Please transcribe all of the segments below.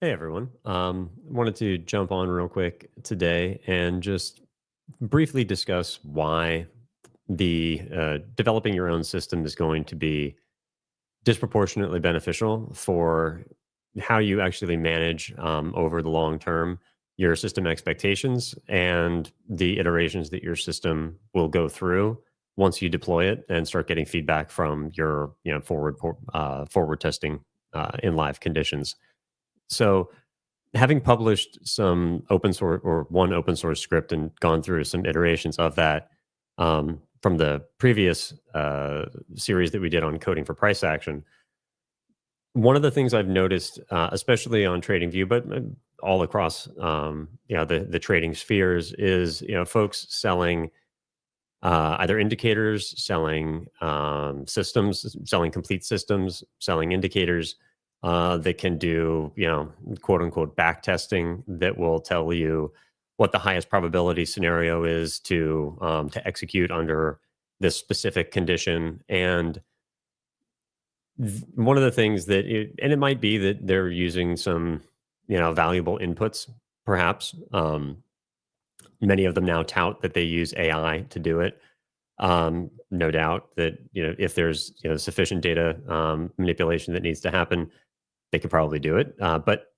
Hey everyone. Wanted to jump on real quick today and just briefly discuss why the developing your own system is going to be disproportionately beneficial for how you actually manage over the long term your system expectations and the iterations that your system will go through once you deploy it and start getting feedback from your forward testing in live conditions. So having published some open source or one open source script and gone through some iterations of that from the previous series that we did on coding for price action, one of the things I've noticed, especially on TradingView, but all across the trading spheres, is folks selling either indicators, selling systems, selling complete systems, selling indicators that can do, quote unquote, back testing that will tell you what the highest probability scenario is to execute under this specific condition. And one of the things and it might be that they're using some, valuable inputs, perhaps. Many of them now tout that they use AI to do it. No doubt that if there's sufficient data manipulation that needs to happen, they could probably do it. But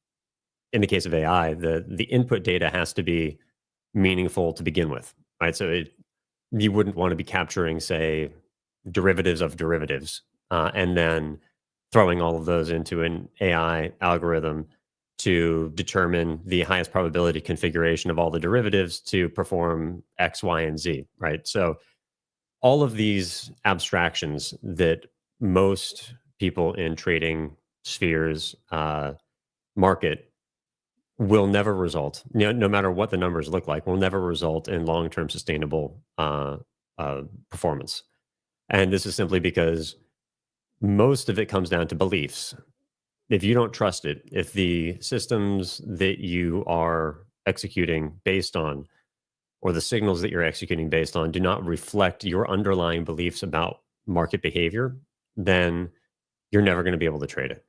in the case of AI, the input data has to be meaningful to begin with, right? So you wouldn't want to be capturing, say, derivatives of derivatives, and then throwing all of those into an AI algorithm to determine the highest probability configuration of all the derivatives to perform X, Y, and Z, right? So all of these abstractions that most people in trading spheres market will never result, no matter what the numbers look like, will never result in long-term sustainable performance. And this is simply because most of it comes down to beliefs. If you don't trust it, if the systems that you are executing based on or the signals that you're executing based on do not reflect your underlying beliefs about market behavior, then you're never going to be able to trade it.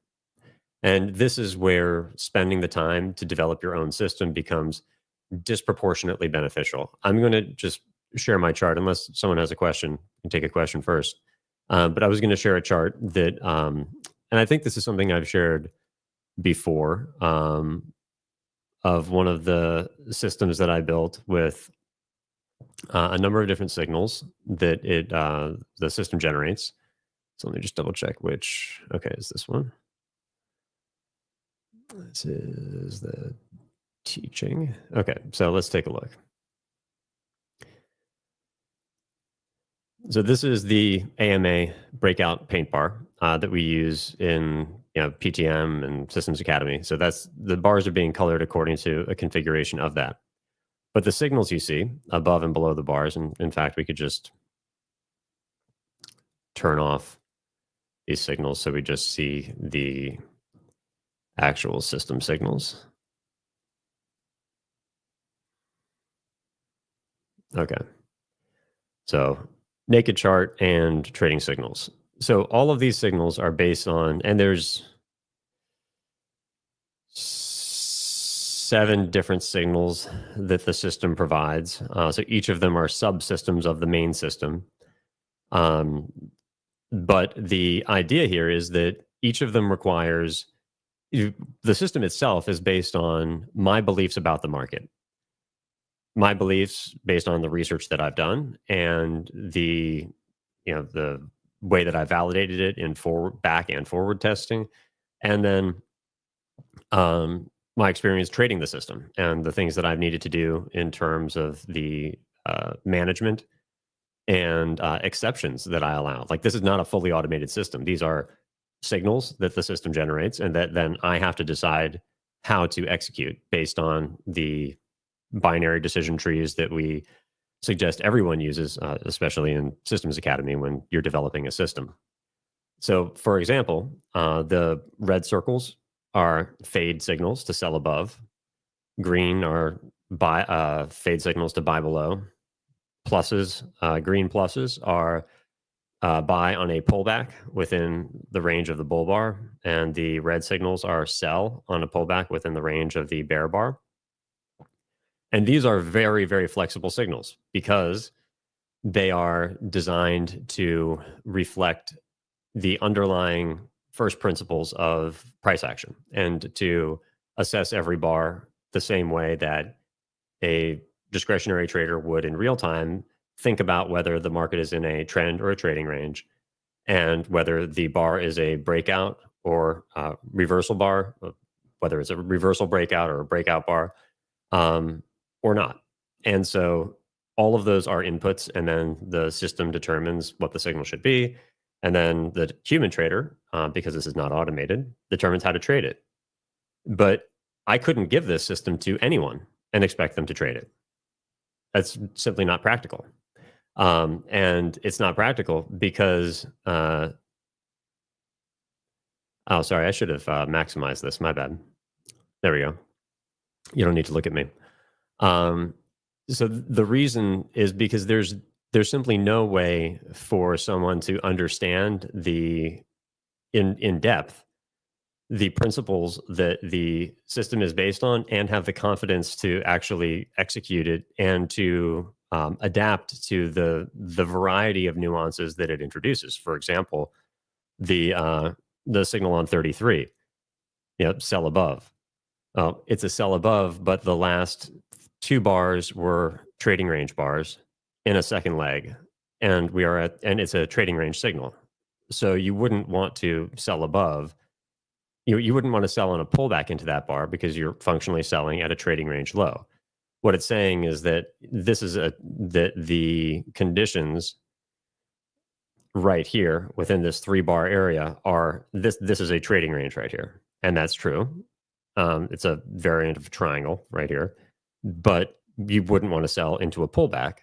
And this is where spending the time to develop your own system becomes disproportionately beneficial. I'm going to just share my chart, unless someone has a question. You can take a question first. But I was going to share a chart that, and I think this is something I've shared before, of one of the systems that I built with a number of different signals that the system generates. So let me just double check which. Okay, is this one? This is the teaching. Okay, so let's take a look. So this is the AMA breakout paint bar that we use in PTM and Systems Academy. So that's the bars are being colored according to a configuration of that. But the signals you see above and below the bars, and in fact, we could just turn off these signals so we just see the actual system signals. Okay. So naked chart and trading signals. So all of these signals are based on, and there's 7 different signals that the system provides. So each of them are subsystems of the main system. But the idea here is that each of them requires the system itself is based on my beliefs about the market, my beliefs based on the research that I've done, and the way that I validated it in back and forward testing, and then my experience trading the system and the things that I've needed to do in terms of the management and exceptions that I allow. Like, this is not a fully automated system. These are signals that the system generates, and that then I have to decide how to execute based on the binary decision trees that we suggest everyone uses, especially in Systems Academy when you're developing a system. So, for example, the red circles are fade signals to sell above. Green are fade signals to buy below. Pluses, green pluses are buy on a pullback within the range of the bull bar, and the red signals are sell on a pullback within the range of the bear bar. And these are very, very flexible signals because they are designed to reflect the underlying first principles of price action and to assess every bar the same way that a discretionary trader would in real time think about whether the market is in a trend or a trading range and whether the bar is a breakout or reversal bar, whether it's a reversal breakout or a breakout bar, um, or not. And so all of those are inputs, and then the system determines what the signal should be. And then the human trader, because this is not automated, determines how to trade it. But I couldn't give this system to anyone and expect them to trade it. That's simply not practical. And it's not practical because, oh, sorry, I should have maximized this. My bad. There we go. You don't need to look at me. So the reason is because there's simply no way for someone to understand in depth the principles that the system is based on and have the confidence to actually execute it and to adapt to the variety of nuances that it introduces. For example, the signal on 33, sell above. It's a sell above, but the last two bars were trading range bars in a second leg, and it's a trading range signal. So you wouldn't want to sell above. You wouldn't want to sell on a pullback into that bar because you're functionally selling at a trading range low. What it's saying is that that the conditions right here within this 3-bar area are this is a trading range right here, and that's true. It's a variant of a triangle right here, but you wouldn't want to sell into a pullback.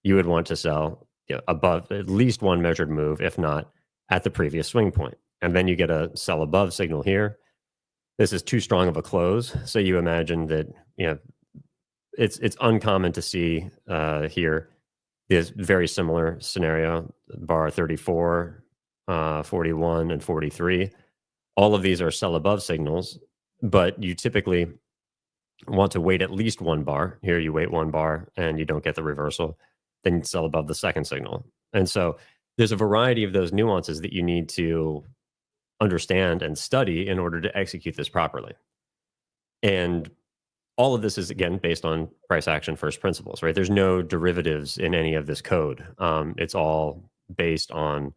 You would want to sell above at least one measured move, if not at the previous swing point. And then you get a sell above signal here. This is too strong of a close. So you imagine that, it's uncommon to see here this very similar scenario, bar 34, 41, and 43. All of these are sell above signals, but you typically want to wait at least one bar. Here you wait one bar and you don't get the reversal. Then you sell above the second signal. And so there's a variety of those nuances that you need to understand and study in order to execute this properly. And all of this is, again, based on price action first principles, right? There's no derivatives in any of this code. It's all based on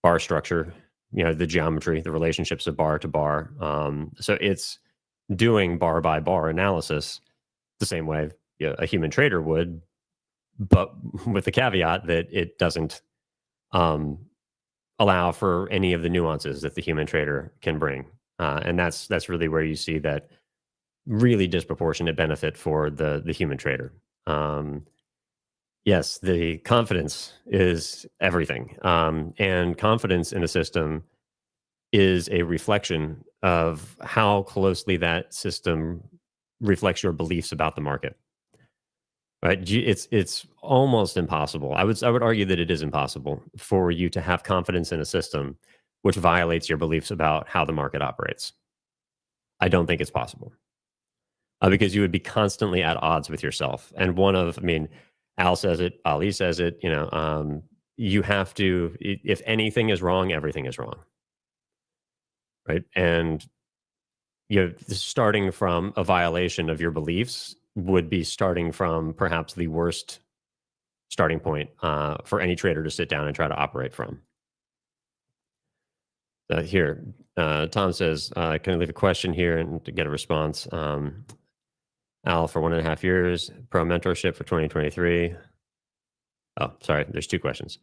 bar structure, the geometry, the relationships of bar to bar. So it's doing bar by bar analysis the same way a human trader would, but with the caveat that it doesn't allow for any of the nuances that the human trader can bring. And that's really where you see that really disproportionate benefit for the human trader. Yes, the confidence is everything. And confidence in a system is a reflection of how closely that system reflects your beliefs about the market. Right? It's almost impossible. I would argue that it is impossible for you to have confidence in a system which violates your beliefs about how the market operates. I don't think it's possible. Because you would be constantly at odds with yourself. And Al says it, Ali says it, you have to, if anything is wrong, everything is wrong. Right. And starting from a violation of your beliefs would be starting from perhaps the worst starting point for any trader to sit down and try to operate from. Here, Tom says, can I leave a question here and to get a response? Al, for 1.5 years, pro mentorship for 2023. Oh, sorry, there's 2 questions.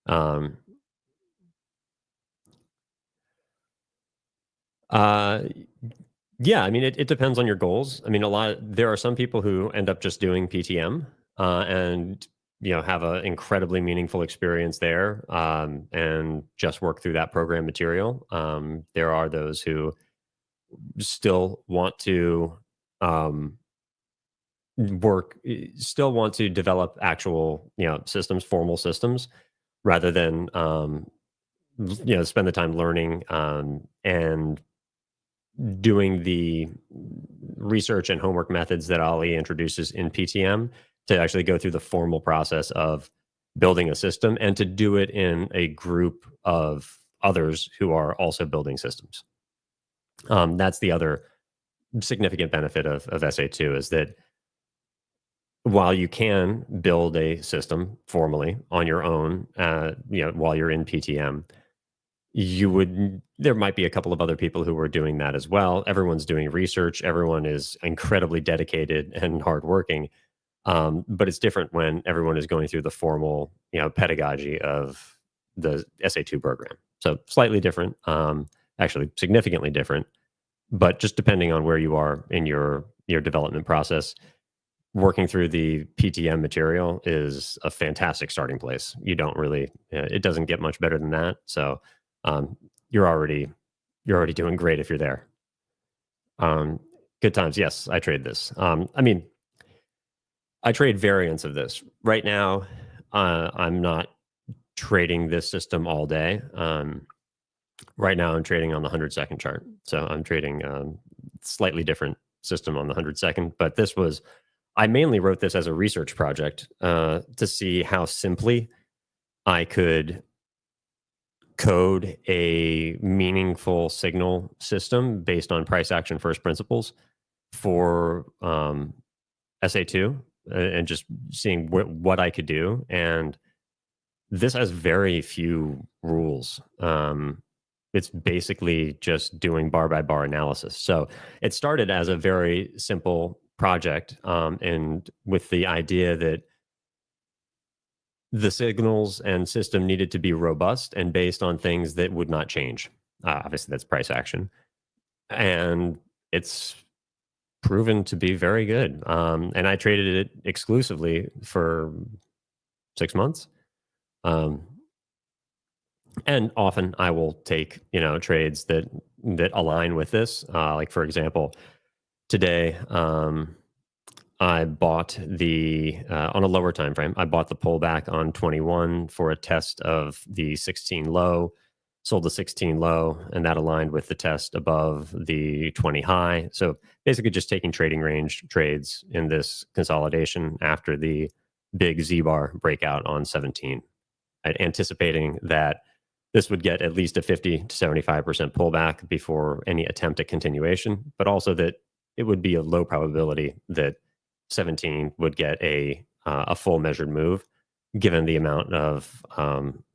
Yeah, it depends on your goals. There are some people who end up just doing PTM and have an incredibly meaningful experience there and just work through that program material. There are those who still want to still want to develop actual, systems, formal systems, rather than spend the time learning and doing the research and homework methods that Ali introduces in PTM to actually go through the formal process of building a system and to do it in a group of others who are also building systems. That's the other significant benefit of SA2 is that while you can build a system formally on your own, while you're in PTM, there might be a couple of other people who are doing that as well. Everyone's doing research. Everyone is incredibly dedicated and hardworking. But it's different when everyone is going through the formal, pedagogy of the SA2 program. So slightly different, actually significantly different, but just depending on where you are in your development process, working through the PTM material is a fantastic starting place. You don't really, it doesn't get much better than that. So um, you're already doing great if you're there. Good times. Yes, I trade this. I trade variants of this right now. I'm not trading this system all day. Right now, I'm trading on the 100-second chart. So I'm trading slightly different system on the 100-second. But I mainly wrote this as a research project to see how simply I could code a meaningful signal system based on price action first principles for SA2 and just seeing what I could do. And this has very few rules. It's basically just doing bar by bar analysis. So it started as a very simple project, and with the idea that the signals and system needed to be robust and based on things that would not change. Obviously, that's price action. And it's proven to be very good. And I traded it exclusively for 6 months. Um, and often I will take, trades that align with this. Like for example, today, I bought on a lower time frame. I bought the pullback on 21 for a test of the 16 low, sold the 16 low, and that aligned with the test above the 20 high. So basically, just taking trading range trades in this consolidation after the big Z bar breakout on 17, right? Anticipating that this would get at least a 50 to 75% pullback before any attempt at continuation, but also that it would be a low probability that 17 would get a full measured move, given the amount of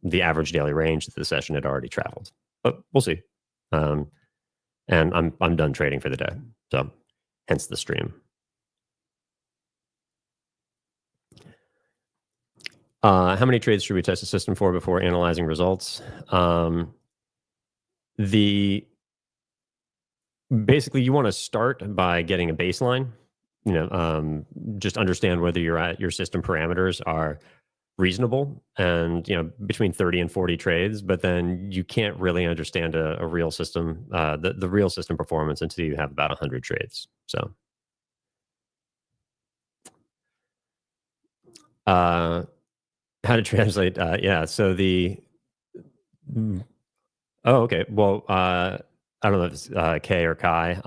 the average daily range that the session had already traveled. But we'll see. And I'm done trading for the day, so hence the stream. How many trades should we test the system for before analyzing results? Basically, you want to start by getting a baseline. Just understand whether your system parameters are reasonable, and between 30 and 40 trades. But then you can't really understand a real system, the real system performance until you have about 100 trades. So. How to translate? Yeah. So oh, okay. Well, I don't know if it's K or Kai.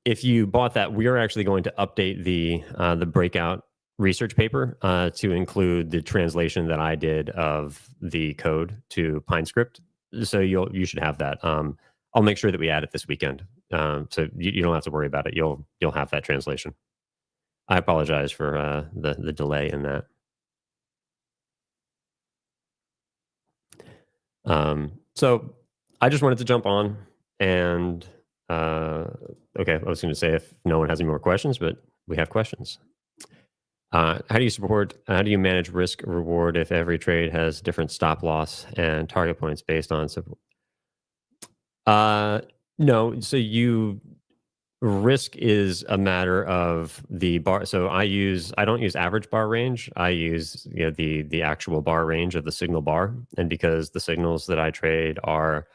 If you bought that, we are actually going to update the breakout research paper to include the translation that I did of the code to PineScript. So you should have that. I'll make sure that we add it this weekend, so you don't have to worry about it. You'll have that translation. I apologize for the delay in that. So I just wanted to jump on and okay, I was going to say if no one has any more questions, but we have questions. How do you manage risk reward if every trade has different stop loss and target points based on support? No, so risk is a matter of the bar. So I don't use average bar range. I use the actual bar range of the signal bar, and because the signals that I trade are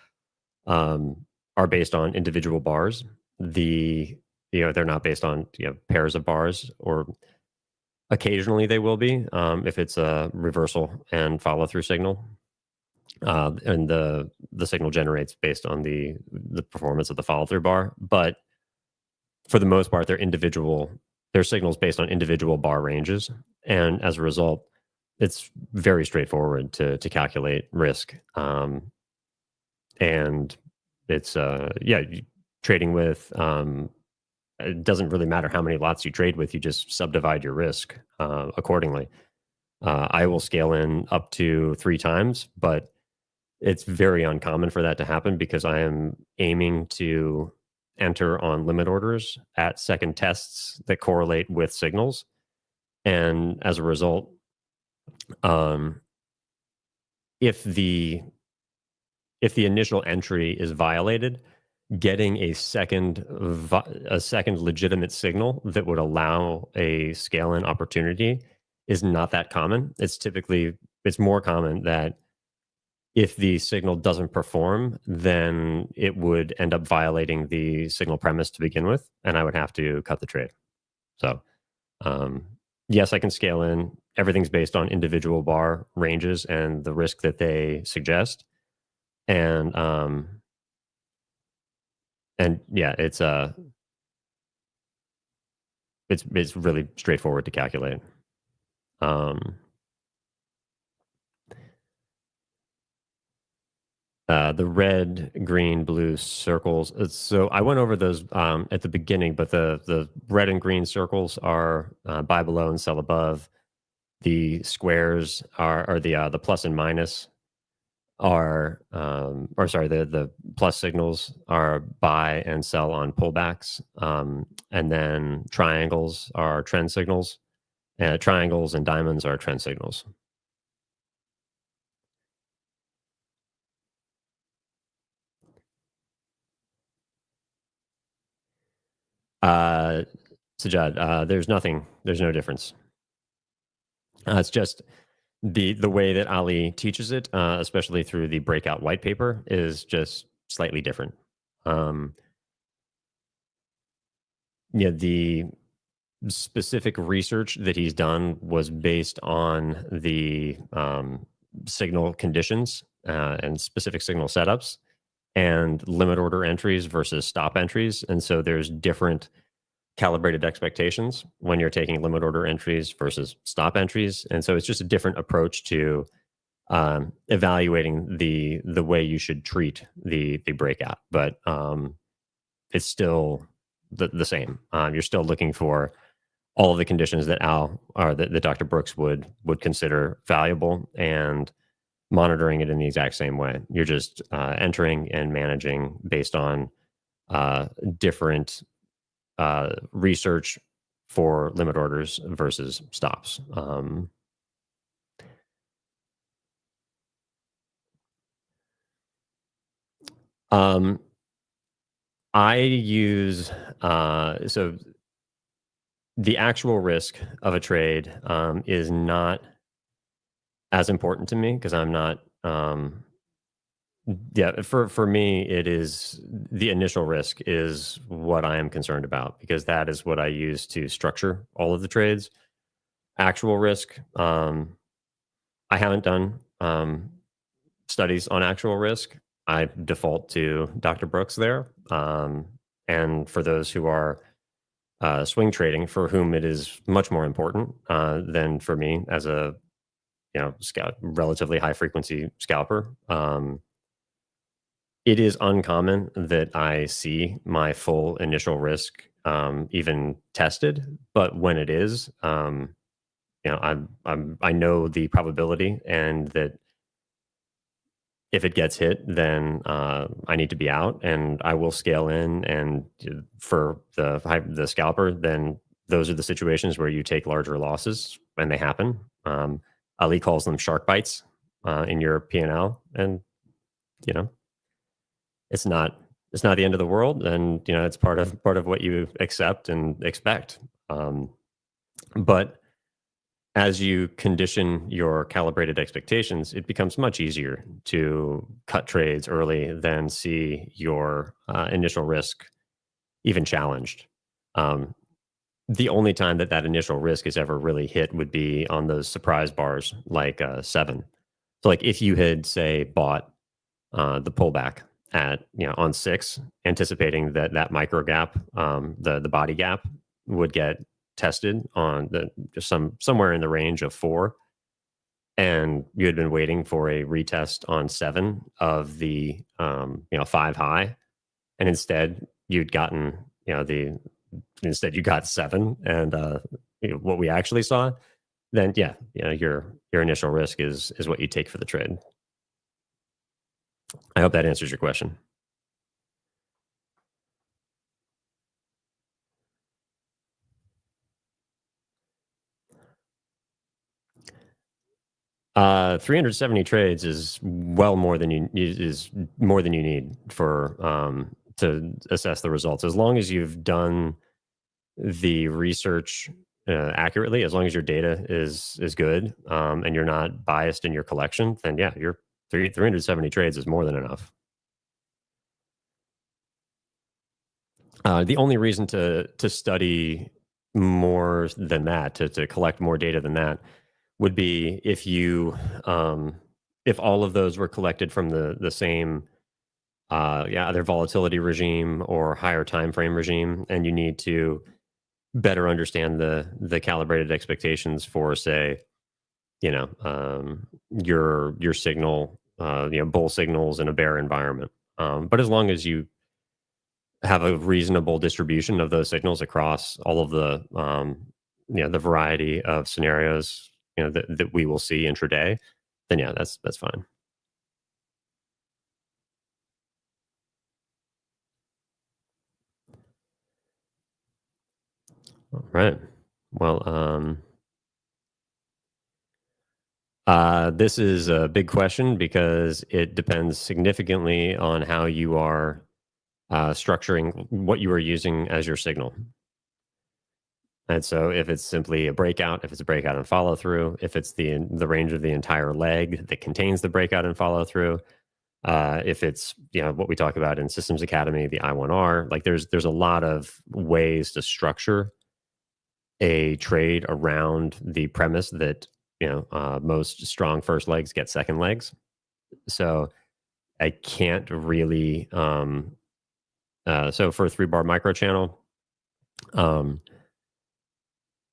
based on individual bars, they're not based on pairs of bars or Occasionally, they will be if it's a reversal and follow through signal, and the signal generates based on the performance of the follow through bar. But for the most part, they're individual. They're signals based on individual bar ranges, and as a result, it's very straightforward to calculate risk. And it's trading with it doesn't really matter how many lots you trade with. You just subdivide your risk accordingly. I will scale in up to 3 times, but it's very uncommon for that to happen because I am aiming to enter on limit orders at second tests that correlate with signals. And as a result, um, if the if the initial entry is violated, getting a second legitimate signal that would allow a scale in opportunity is not that common. It's more common that if the signal doesn't perform, then it would end up violating the signal premise to begin with, and I would have to cut the trade. So, um, yes, I can scale in. Everything's based on individual bar ranges and the risk that they suggest, and yeah, it's really straightforward to calculate. Um, the red, green, blue circles. So I went over those at the beginning, but the red and green circles are buy below and sell above. The squares are the plus and minus are or sorry, the plus signals are buy and sell on pullbacks, and then triangles are trend signals. Triangles and diamonds are trend signals. Uh, Sajad, there's no difference. It's just the way that Ali teaches it, especially through the breakout white paper, is just slightly different. Um, yeah, the specific research that he's done was based on the signal conditions and specific signal setups and limit order entries versus stop entries, and so there's different calibrated expectations when you're taking limit order entries versus stop entries, and so it's just a different approach to evaluating the way you should treat the breakout. But it's still the same. You're still looking for all of the conditions that Al or that Dr. Brooks would consider valuable and monitoring it in the exact same way. You're just entering and managing based on different research for limit orders versus stops. Um, I use so the actual risk of a trade is not as important to me because I'm not. Yeah, for me, it is the initial risk is what I am concerned about because that is what I use to structure all of the trades. Actual risk, I haven't done studies on actual risk. I default to Dr. Brooks there. And for those who are swing trading, for whom it is much more important than for me as a relatively high frequency scalper. It is uncommon that I see my full initial risk even tested, but when it is, I know the probability, and that if it gets hit, then I need to be out, and I will scale in. And for the scalper, then those are the situations where you take larger losses, and they happen. Ali calls them shark bites in your P&L, and you know it's not the end of the world, and it's part of what you accept and expect. Um, but as you condition your calibrated expectations, it becomes much easier to cut trades early than see your initial risk even challenged. Um, The only time that that initial risk is ever really hit would be on those surprise bars like 7. So, like, if you had, say, bought the pullback at, on 6, anticipating that that micro gap, the body gap would get tested on the just somewhere in the range of 4, and you had been waiting for a retest on 7 of the 5 high, and instead you got 7, and what we actually saw, then yeah, your initial risk is what you take for the trade. I hope that answers your question. 370 trades is well more than is more than you need for to assess the results. As long as you've done the research accurately, as long as your data is good, and you're not biased in your collection, then yeah, 370 trades is more than enough. The only reason to study more than that, to collect more data than that, would be if all of those were collected from the same either volatility regime or higher time frame regime, and you need to better understand the calibrated expectations for, say, your signal, bull signals in a bear environment. But as long as you have a reasonable distribution of those signals across all of the variety of scenarios, that we will see intraday, then yeah, that's fine. All right. Well, this is a big question because it depends significantly on how you are structuring what you are using as your signal. And so, if it's simply a breakout, if it's a breakout and follow through, if it's the range of the entire leg that contains the breakout and follow through, if it's what we talk about in Systems Academy, the I1R, like there's a lot of ways to structure a trade around the premise that most strong first legs get second legs. So I can't really. So for a 3 bar micro channel, um,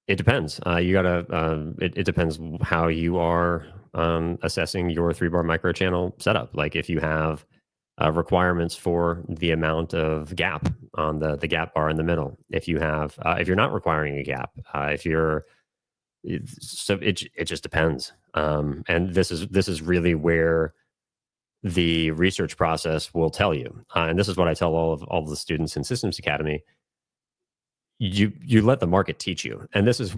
it depends. You gotta. It depends how you are assessing your 3 bar micro channel setup. Like if you have requirements for the amount of gap on the gap bar in the middle. If you're not requiring a gap, if you're so it just depends. And this is really where the research process will tell you. And this is what I tell all of the students in Systems Academy. You let the market teach you, and this is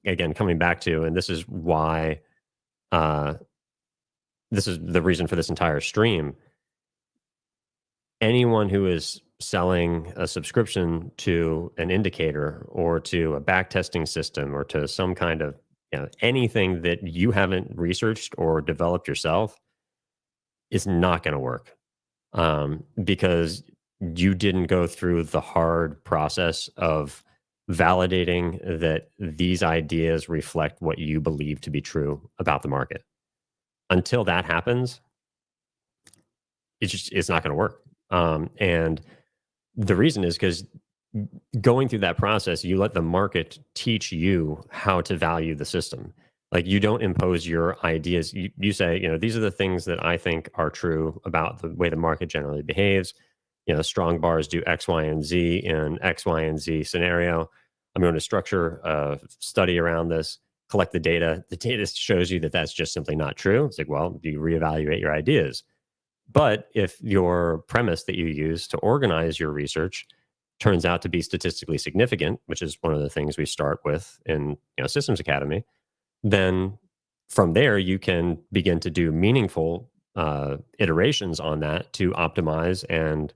again coming back to, and this is why uh, this is the reason for this entire stream. Anyone who is selling a subscription to an indicator or to a back testing system or to some kind of anything that you haven't researched or developed yourself is not going to work, because you didn't go through the hard process of validating that these ideas reflect what you believe to be true about the market. Until that happens, it's not going to work. And the reason is because going through that process, you let the market teach you how to value the system. Like you don't impose your ideas. You say, these are the things that I think are true about the way the market generally behaves. Strong bars do X, Y, and Z in X, Y, and Z scenario. I'm going to structure a study around this, collect the data. The data shows you that that's just simply not true. It's like, well, you reevaluate your ideas. But if your premise that you use to organize your research turns out to be statistically significant, which is one of the things we start with in Systems Academy, then from there you can begin to do meaningful iterations on that to optimize and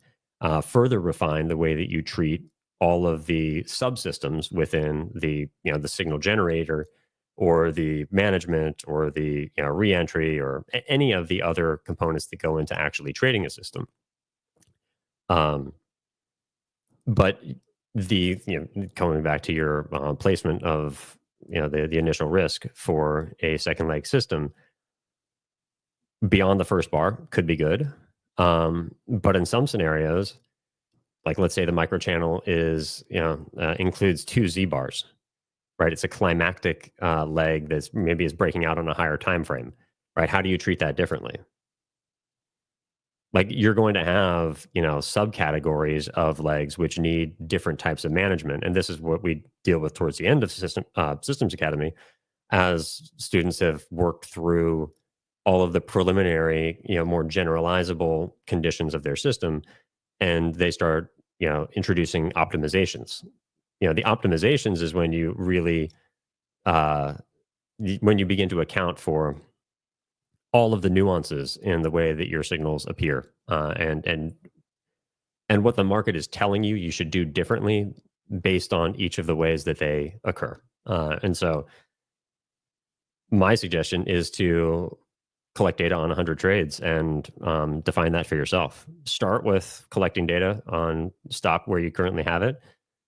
further refine the way that you treat all of the subsystems within the signal generator or the management or the reentry or any of the other components that go into actually trading a system. Um, but coming back to your placement of the initial risk for a second leg system beyond the first bar could be good. But in some scenarios, like let's say the microchannel is includes two Z bars, right? It's a climactic leg that's maybe is breaking out on a higher time frame, right? How do you treat that differently? Like you're going to have subcategories of legs which need different types of management, and this is what we deal with towards the end of systems academy as students have worked through all of the preliminary, more generalizable conditions of their system, and they start, introducing optimizations. The optimizations is when you really, uh, when you begin to account for all of the nuances in the way that your signals appear, and what the market is telling you you should do differently based on each of the ways that they occur. And so, my suggestion is to collect data on 100 trades and define that for yourself. Start with collecting data on stock where you currently have it,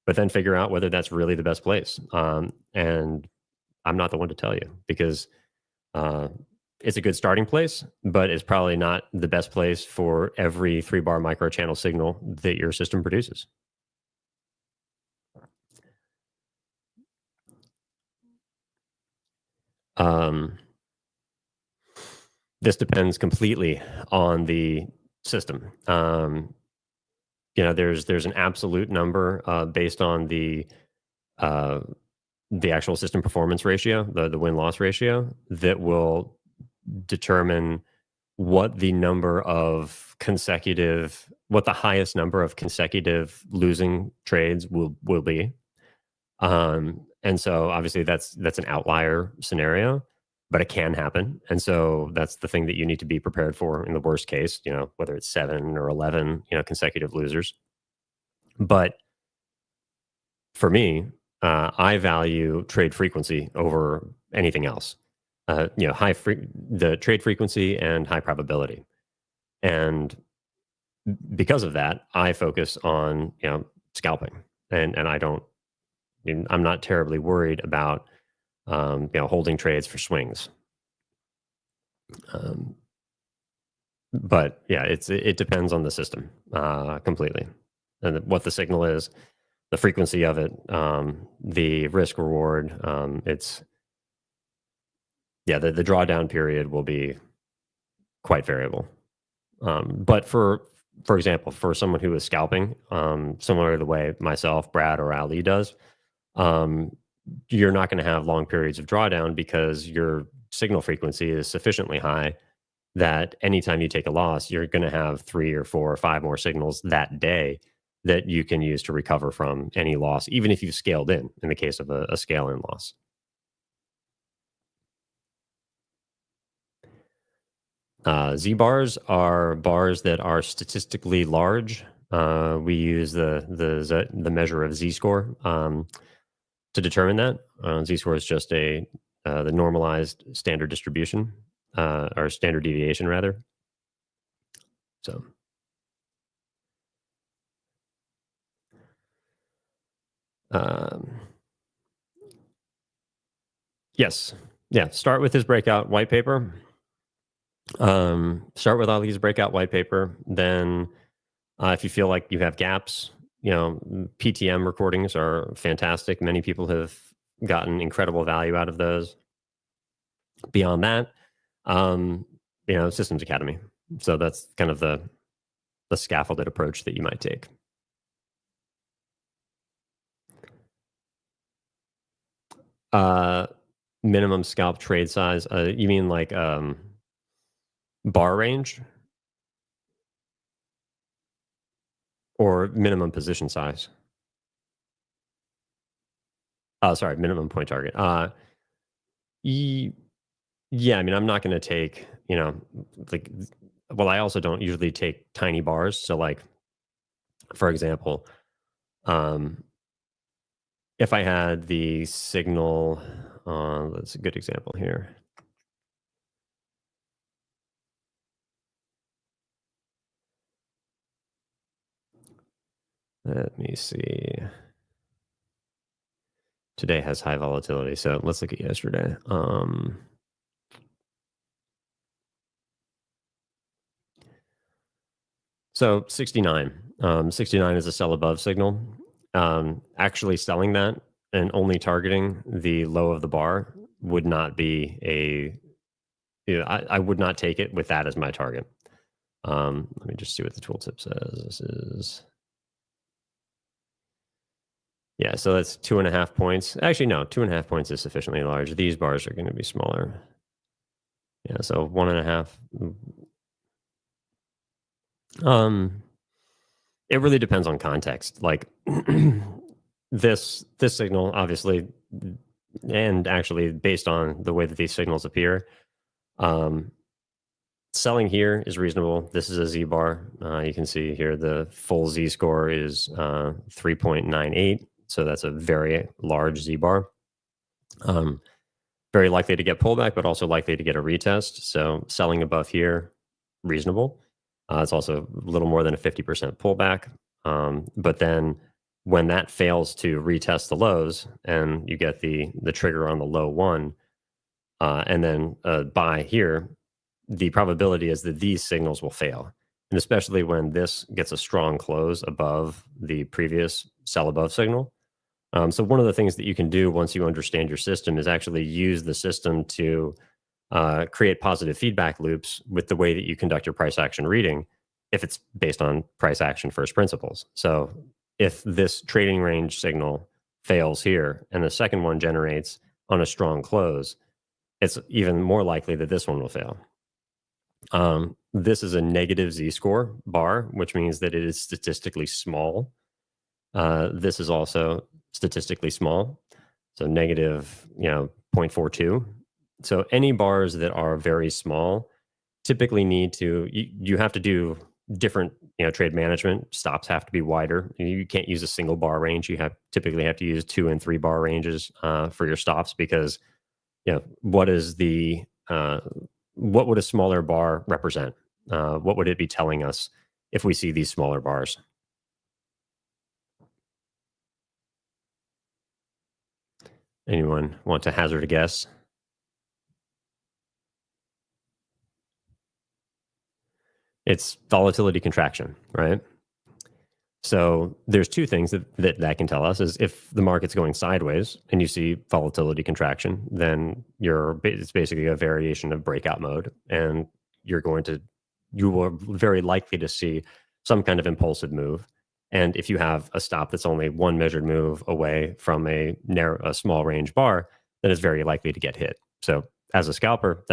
but then figure out whether that's really the best place. And I'm not the one to tell you because uh, it's a good starting place, but it's probably not the best place for every 3-bar microchannel signal that your system produces. Um, this depends completely on the system. There's an absolute number based on uh, the actual system performance ratio, the win loss ratio, that will determine what the highest number of consecutive losing trades will be. And so obviously that's an outlier scenario, but it can happen. And so that's the thing that you need to be prepared for in the worst case, whether it's 7 or 11, consecutive losers. But for me, I value trade frequency over anything else. The trade frequency and high probability. And because of that, I focus on, scalping. And I'm not terribly worried about holding trades for swings. Um, but yeah, it depends on the system completely, and what the signal is, the frequency of it, the risk reward. It's yeah, the drawdown period will be quite variable. But for example, for someone who is scalping, similar to the way myself, Brad, or Ali does, um, you're not going to have long periods of drawdown because your signal frequency is sufficiently high that anytime you take a loss, you're going to have 3 or 4 or 5 more signals that day that you can use to recover from any loss, even if you've scaled in the case of a scale in loss. Z bars are bars that are statistically large. We use the measure of Z score to determine that. Z score is just the normalized standard distribution or standard deviation rather. So um, yes, yeah. Start with his breakout white paper. Start with Ali's breakout white paper. Then, if you feel like you have gaps, PTM recordings are fantastic. Many people have gotten incredible value out of those. Beyond that, um, Systems Academy. So that's kind of the scaffolded approach that you might take. Uh, Minimum scalp trade size. You mean like bar range or minimum position size? Oh, sorry, minimum point target. Ye Yeah, I mean, I'm not gonna take, like well, I also don't usually take tiny bars. So, like, for example, um, if I had the signal, that's a good example here. Let me see. Today has high volatility. So let's look at yesterday. So 69. 69 is a sell above signal. Actually selling that and only targeting the low of the bar would not be a, I would not take it with that as my target. Let me just see what the tooltip says. This is, yeah, so that's 2.5 points. Actually, no, 2.5 points is sufficiently large. These bars are going to be smaller. Yeah, so 1.5. It really depends on context. Like this signal, obviously, and actually based on the way that these signals appear, um, selling here is reasonable. This is a Z bar. You can see here the full Z score is 3.98. So that's a very large Z bar. Very likely to get pullback, but also likely to get a retest. So selling above here, reasonable. It's also a little more than a 50% pullback. But then when that fails to retest the lows and you get the trigger on the low one, and then buy here, the probability is that these signals will fail. And especially when this gets a strong close above the previous sell above signal. So one of the things that you can do once you understand your system is actually use the system to create positive feedback loops with the way that you conduct your price action reading if it's based on price action first principles. So if this trading range signal fails here and the second one generates on a strong close, it's even more likely that this one will fail. This is a negative Z-score bar, which means that it is statistically small. This is also statistically small, so negative, 0.42. So any bars that are very small typically need to, you have to do different, trade management. Stops have to be wider. You can't use a single bar range. You typically have to use 2 and 3 bar ranges for your stops because, what is the what would a smaller bar represent? What would it be telling us if we see these smaller bars? Anyone want to hazard a guess? It's volatility contraction, right? So there's two things that can tell us is if the market's going sideways and you see volatility contraction, then it's basically a variation of breakout mode, and you are very likely to see some kind of impulsive move. And if you have a stop that's only one measured move away from a small range bar, then it's very likely to get hit. So as a scalper,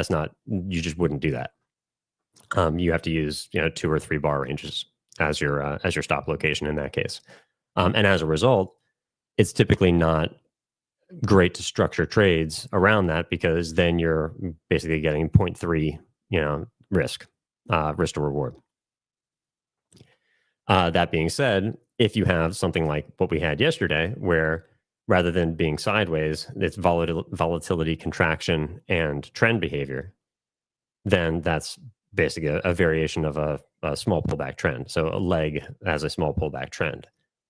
you just wouldn't do that. You have to use 2 or 3 bar ranges as your stop location in that case. And as a result, it's typically not great to structure trades around that because then you're basically getting 0.3, risk to reward. That being said, if you have something like what we had yesterday, where rather than being sideways, it's volatility contraction and trend behavior, then that's basically a variation of a small pullback trend. So a leg as a small pullback trend.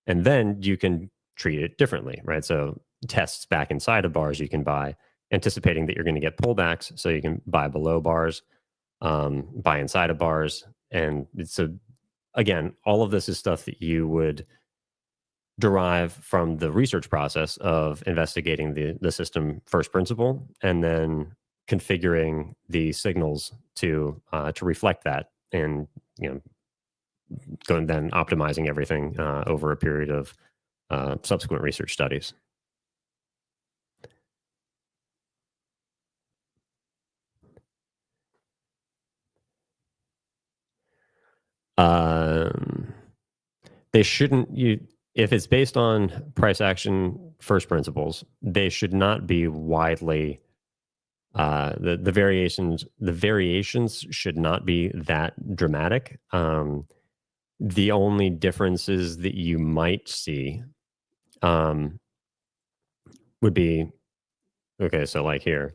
And then you can treat it differently, right? So tests back inside of bars you can buy, anticipating that you're going to get pullbacks. So you can buy below bars, buy inside of bars. And so again, all of this is stuff that you would derive from the research process of investigating the system first principle and then configuring the signals to reflect that, and going then optimizing everything over a period of subsequent research studies. Um, they shouldn't you if it's based on price action first principles, they should not be widely the variations should not be that dramatic. The only differences that you might see um, would be okay. So like here,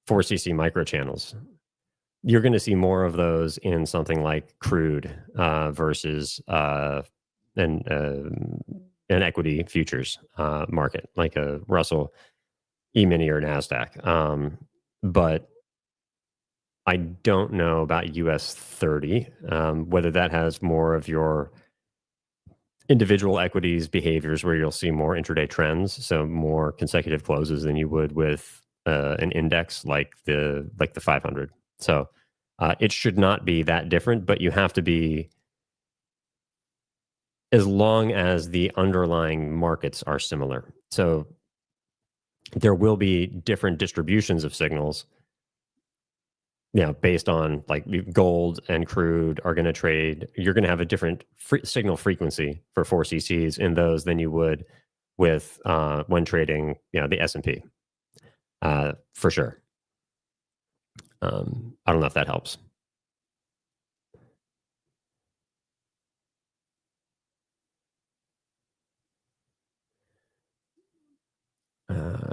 4cc microchannels. You're going to see more of those in something like crude versus and an equity futures market, like a Russell E-mini or NASDAQ. But I don't know about US 30, whether that has more of your individual equities behaviors where you'll see more intraday trends, so more consecutive closes than you would with an index like the 500. So it should not be that different, but you have to be, as long as the underlying markets are similar. So there will be different distributions of signals, based on like gold and crude are going to trade. You're going to have a different signal frequency for 4CCs in those than you would with when trading, the S&P, for sure. I don't know if that helps.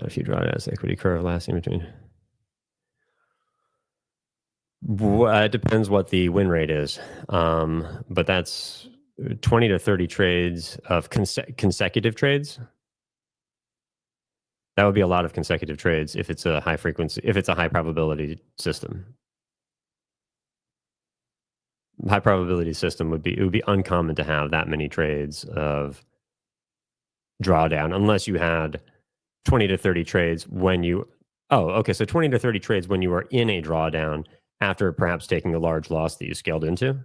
If you draw it as equity curve lasting between, it depends what the win rate is, but that's 20 to 30 trades of consecutive trades. That would be a lot of consecutive trades if it's a high frequency, if it's a high probability system. High probability system would be uncommon to have that many trades of drawdown unless you had 20 to 30 trades when you okay, so 20 to 30 trades when you are in a drawdown after perhaps taking a large loss that you scaled into.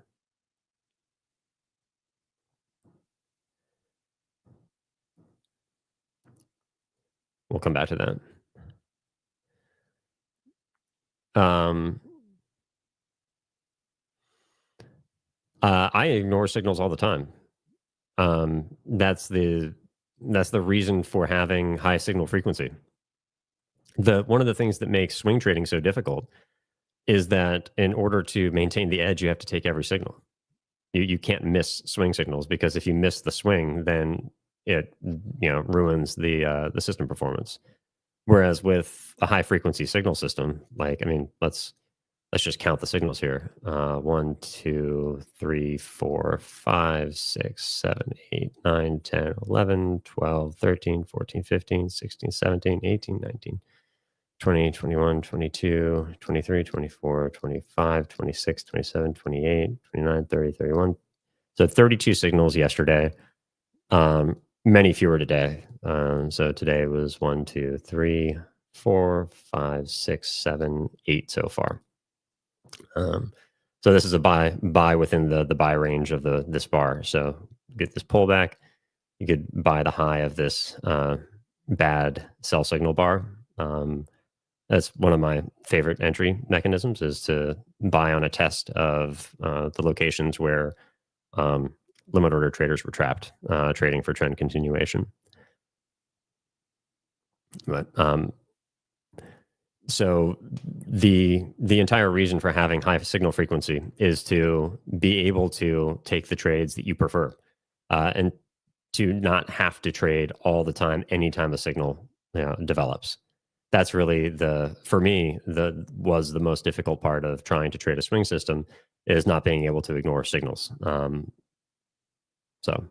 We'll come back to that. I ignore signals all the time. That's the reason for having high signal frequency. One of the things that makes swing trading so difficult is that in order to maintain the edge, you have to take every signal. You can't miss swing signals, because if you miss the swing, then it ruins the system performance. Whereas with a high frequency signal system, let's just count the signals here. 1, 2, 3, 4, 5, 6, 7, 8, 9, 10, 11, 12, 13, 14, 15, 16, 17, 18, 19, 20, 21, 22, 23, 24, 25, 26, 27, 28, 29, 30, 31. So 32 signals yesterday. Many fewer today. So today was 1, 2, 3, 4, 5, 6, 7, 8 so far. So this is a buy within the buy range of this bar. So get this pullback, you could buy the high of this bad sell signal bar. That's one of my favorite entry mechanisms, is to buy on a test of the locations where limit order traders were trapped, trading for trend continuation. But so the entire reason for having high signal frequency is to be able to take the trades that you prefer, and to not have to trade all the time anytime a signal develops. That's really for me, was the most difficult part of trying to trade a swing system, is not being able to ignore signals. So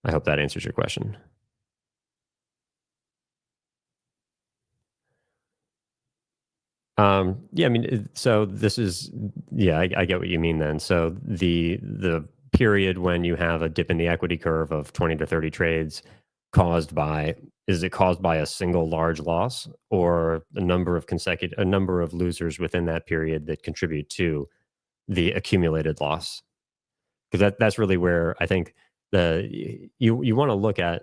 I hope that answers your question. Yeah, so this is, I get what you mean then. So the period when you have a dip in the equity curve of 20 to 30 trades is it caused by a single large loss, or a number of losers within that period that contribute to the accumulated loss? Because that's really where I think you want to look at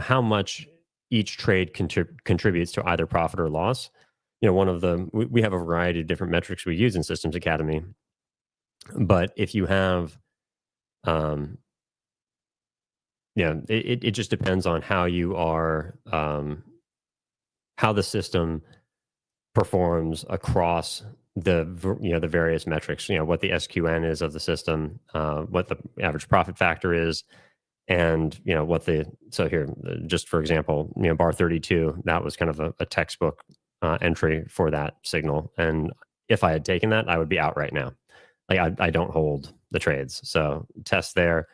how much each trade contributes to either profit or loss. One of them, we have a variety of different metrics we use in Systems Academy, but if you have, it just depends on how you are, how the system performs across the various metrics. What the SQN is of the system, what the average profit factor is, and so here, just for example, bar 32, that was kind of a textbook entry for that signal, and if I had taken that, I would be out right now. Like I don't hold the trades, so test there.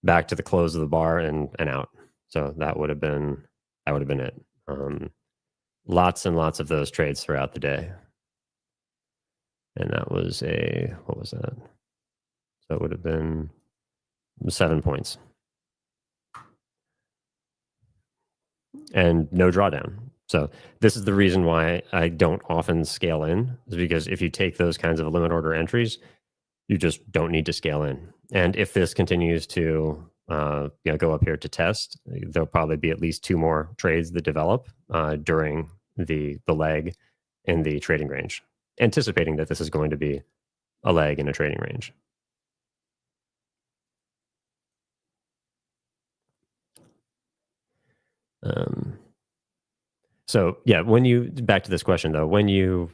back to the close of the bar and out. So that would have been it. Um, Lots and lots of those trades throughout the day, and that was a what was that? So it would have been 7 points and no drawdown. So this is the reason why I don't often scale in, is because if you take those kinds of limit order entries, you just don't need to scale in. And if this continues to go up here to test, there'll probably be at least 2 more trades that develop during the leg in the trading range, anticipating that this is going to be a leg in a trading range. Um, so yeah, when you back to this question though, when you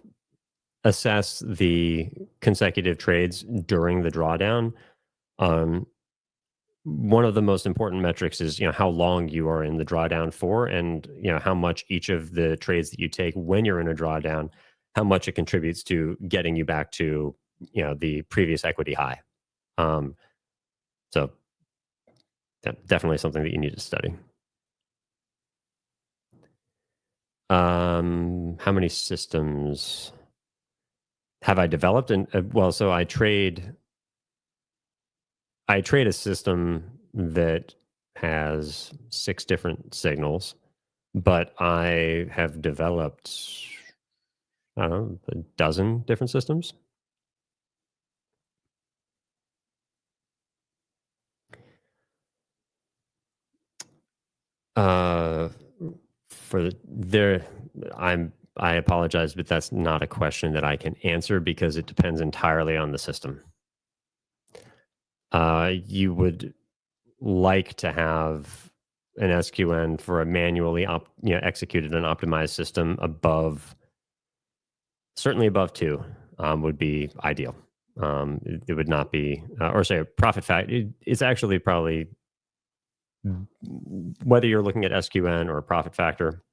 assess the consecutive trades during the drawdown, um, one of the most important metrics is how long you are in the drawdown for, and how much each of the trades that you take when you're in a drawdown, how much it contributes to getting you back to the previous equity high. Um, so definitely something that you need to study. How many systems have I developed? And well, so I trade a system that has 6 different signals, but I have developed, I don't know, a dozen different systems. Uh, for there, I apologize, but that's not a question that I can answer because it depends entirely on the system. You would like to have an SQN for a manually executed and optimized system above, certainly above 2, would be ideal. It would not be, or say, profit factor. It's actually probably, whether you're looking at SQN or profit factor.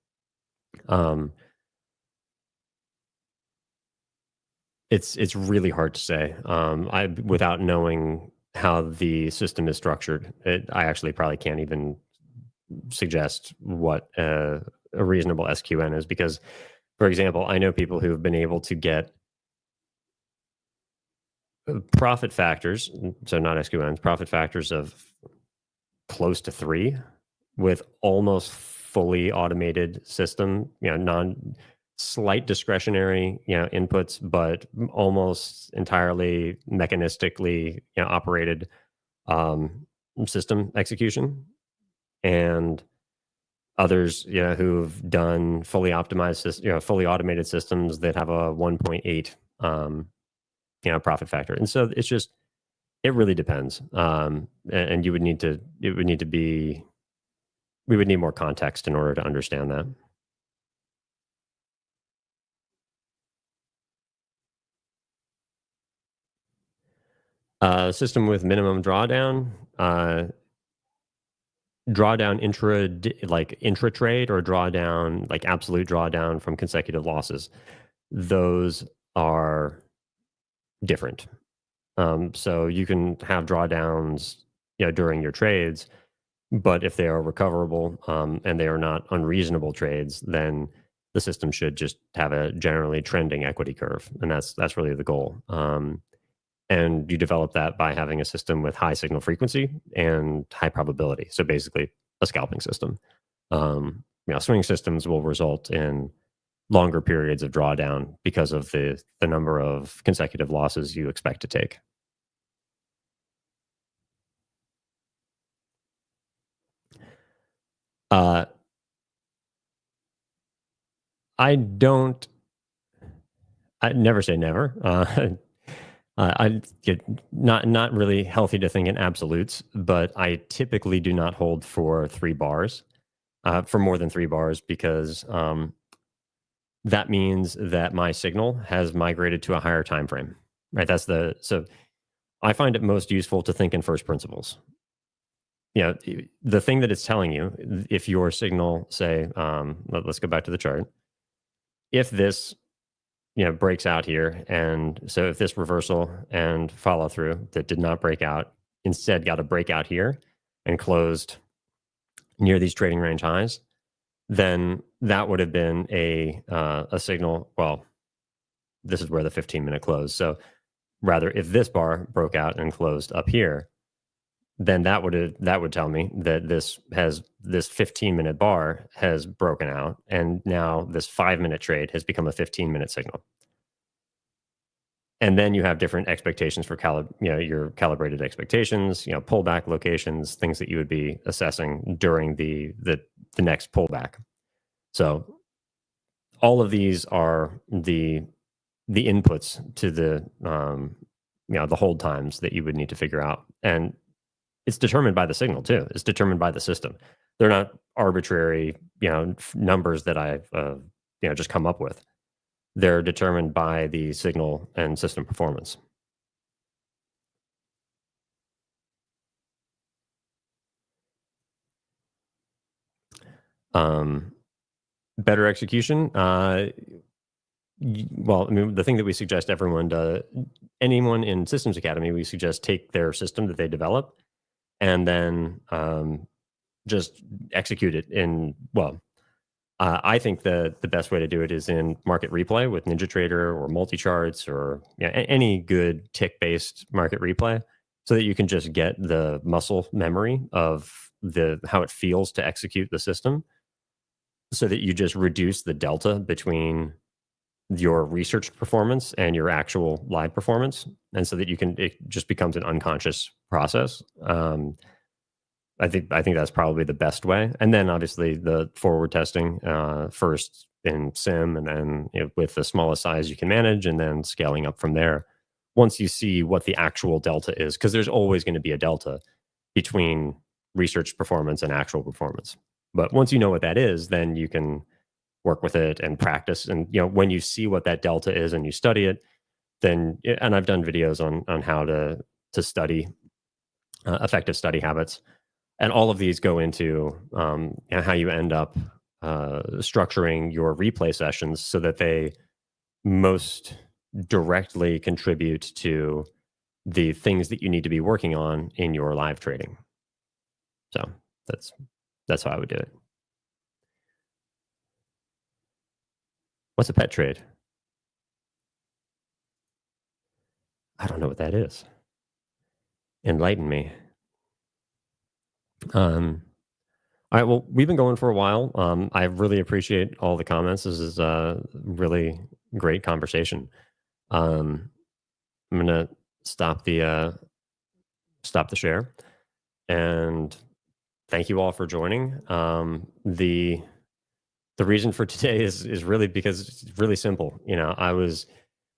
Um, it's really hard to say. I Without knowing how the system is structured, I actually probably can't even suggest what a reasonable SQN is, because, for example, I know people who have been able to get profit factors, so not SQNs, profit factors of close to 3 with almost fully automated system, non slight discretionary, inputs, but almost entirely mechanistically, operated um, system execution. And others, who've done fully optimized, fully automated systems that have a 1.8, profit factor. And so it's just, it really depends. And you would need to, it would need to be, we would need more context in order to understand that. System with minimum drawdown, drawdown like intra trade, or drawdown like absolute drawdown from consecutive losses. Those are different. So you can have drawdowns, during your trades, but if they are recoverable, and they are not unreasonable trades, then the system should just have a generally trending equity curve, and that's really the goal. And you develop that by having a system with high signal frequency and high probability. So basically, a scalping system. Swing systems will result in longer periods of drawdown because of the number of consecutive losses you expect to take. Uh, I don't. I never say never. I get not really healthy to think in absolutes, but I typically do not hold for 3 bars, for more than 3 bars, because that means that my signal has migrated to a higher time frame. Right. So I find it most useful to think in first principles. The thing that it's telling you, if your signal, say, let's go back to the chart. If this breaks out here, and so if this reversal and follow through that did not break out, instead got a breakout here, and closed near these trading range highs, then that would have been a signal. Well, this is where the 15-minute close. So rather, if this bar broke out and closed up here, then that would tell me that this 15-minute bar has broken out, and now this 5-minute trade has become a 15-minute signal. And then you have different expectations for your calibrated expectations, pullback locations, things that you would be assessing during the next pullback. So all of these are the inputs to the hold times that you would need to figure out. And it's determined by the signal too. It's determined by the system. They're not arbitrary, numbers that I've just come up with. They're determined by the signal and system performance. Better execution. Well, I mean, the thing that we suggest anyone in Systems Academy, we suggest take their system that they develop and then just execute it I think the best way to do it is in market replay with NinjaTrader or multi-charts or any good tick-based market replay, so that you can just get the muscle memory of how it feels to execute the system, so that you just reduce the delta between your research performance and your actual live performance, and so that it just becomes an unconscious process. I think that's probably the best way. And then obviously the forward testing first in sim, and then with the smallest size you can manage, and then scaling up from there. Once you see what the actual delta is, because there's always going to be a delta between research performance and actual performance. But once you know what that is, then you can work with it and practice. And when you see what that delta is and you study it, and I've done videos on how to study effective study habits. And all of these go into how you end up structuring your replay sessions so that they most directly contribute to the things that you need to be working on in your live trading. So that's how I would do it. What's a pet trade? I don't know what that is. Enlighten me. All right. Well, we've been going for a while. I really appreciate all the comments. This is a really great conversation. I'm gonna stop the share, and thank you all for joining. The reason for today is really because it's really simple. I was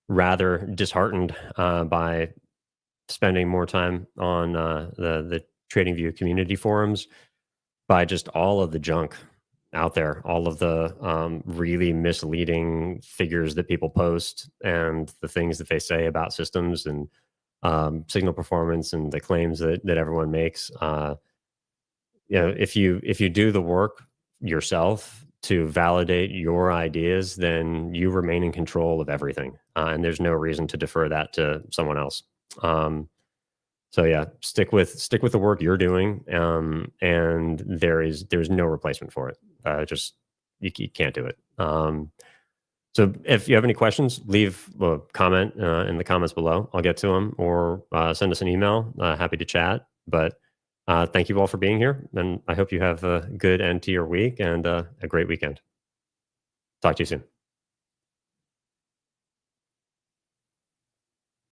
rather disheartened by spending more time on the TradingView community forums, by just all of the junk out there, all of the really misleading figures that people post, and the things that they say about systems and signal performance, and the claims that everyone makes. If you do the work yourself to validate your ideas, then you remain in control of everything, and there's no reason to defer that to someone else. So yeah, stick with the work you're doing, and there's no replacement for it. Just you can't do it. So if you have any questions, leave a comment in the comments below. I'll get to them, or send us an email. Happy to chat. But thank you all for being here, and I hope you have a good end to your week and a great weekend. Talk to you soon.